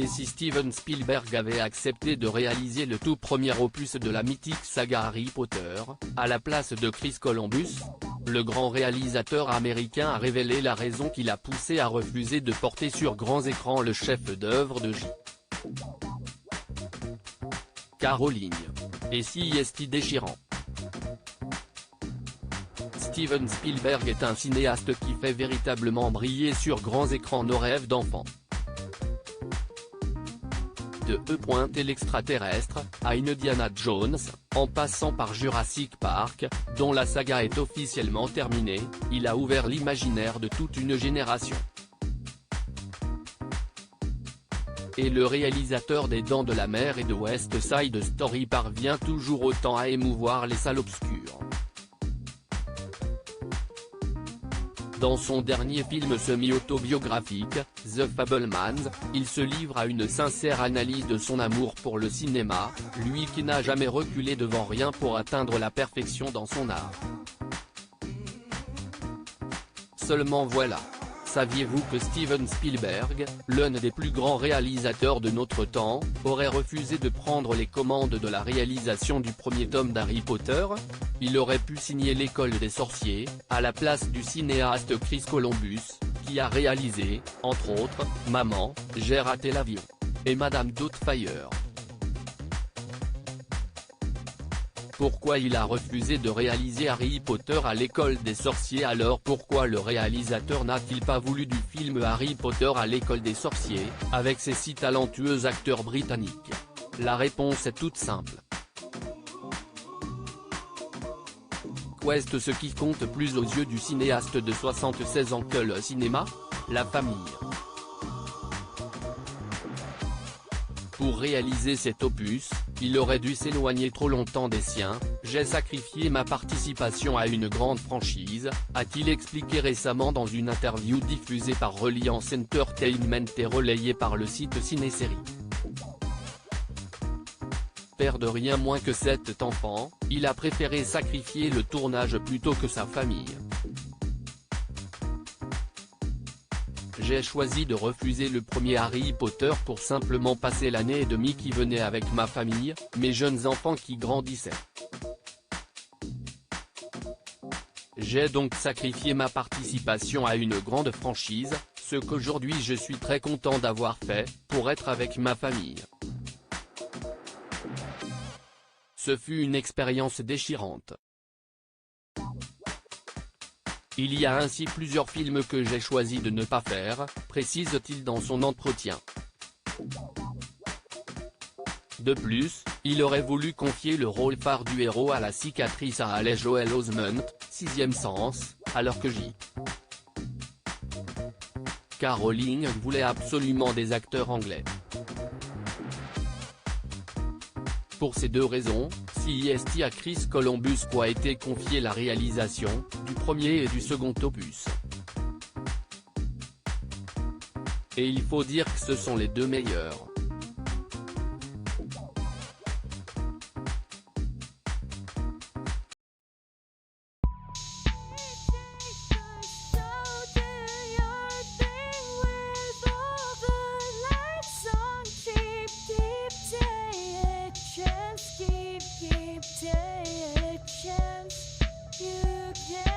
Et si Steven Spielberg avait accepté de réaliser le tout premier opus de la mythique saga Harry Potter, à la place de Chris Columbus? Le grand réalisateur américain a révélé la raison qui l'a poussé à refuser de porter sur grands écrans le chef-d'œuvre de J. K. Rowling. Et si est déchirant. Steven Spielberg est un cinéaste qui fait véritablement briller sur grands écrans nos rêves d'enfants. De l'extraterrestre, à Indiana Jones, en passant par Jurassic Park, dont la saga est officiellement terminée, il a ouvert l'imaginaire de toute une génération. Et le réalisateur des Dents de la Mer et de West Side Story parvient toujours autant à émouvoir les salles obscures. Dans son dernier film semi-autobiographique, The Fabelmans, il se livre à une sincère analyse de son amour pour le cinéma, lui qui n'a jamais reculé devant rien pour atteindre la perfection dans son art. Seulement voilà. Saviez-vous que Steven Spielberg, l'un des plus grands réalisateurs de notre temps, aurait refusé de prendre les commandes de la réalisation du premier tome d'Harry Potter? Il aurait pu signer l'École des sorciers, à la place du cinéaste Chris Columbus, qui a réalisé, entre autres, Maman, j'ai raté l'avion, et Madame Doubtfire. Pourquoi il a refusé de réaliser Harry Potter à l'École des sorciers? Alors pourquoi le réalisateur n'a-t-il pas voulu du film Harry Potter à l'École des sorciers, avec ses si talentueux acteurs britanniques? La réponse est toute simple. Qu'est-ce qui compte plus aux yeux du cinéaste de 76 ans que le cinéma? La famille. Pour réaliser cet opus, il aurait dû s'éloigner trop longtemps des siens. J'ai sacrifié ma participation à une grande franchise, a-t-il expliqué récemment dans une interview diffusée par Reliance Entertainment et relayée par le site Ciné-Série. Père de rien moins que 7 enfants, il a préféré sacrifier le tournage plutôt que sa famille. J'ai choisi de refuser le premier Harry Potter pour simplement passer l'année et demie qui venait avec ma famille, mes jeunes enfants qui grandissaient. J'ai donc sacrifié ma participation à une grande franchise, ce qu'aujourd'hui je suis très content d'avoir fait, pour être avec ma famille. Ce fut une expérience déchirante. Il y a ainsi plusieurs films que j'ai choisi de ne pas faire, précise-t-il dans son entretien. De plus, il aurait voulu confier le rôle phare du héros à la cicatrice à Haley Joel Osment, Sixième Sens, alors que J. K. Rowling voulait absolument des acteurs anglais. Pour ces deux raisons, CIST à Chris Columbus a été confié la réalisation du premier et du second opus. Et il faut dire que ce sont les deux meilleurs. Take a chance, you can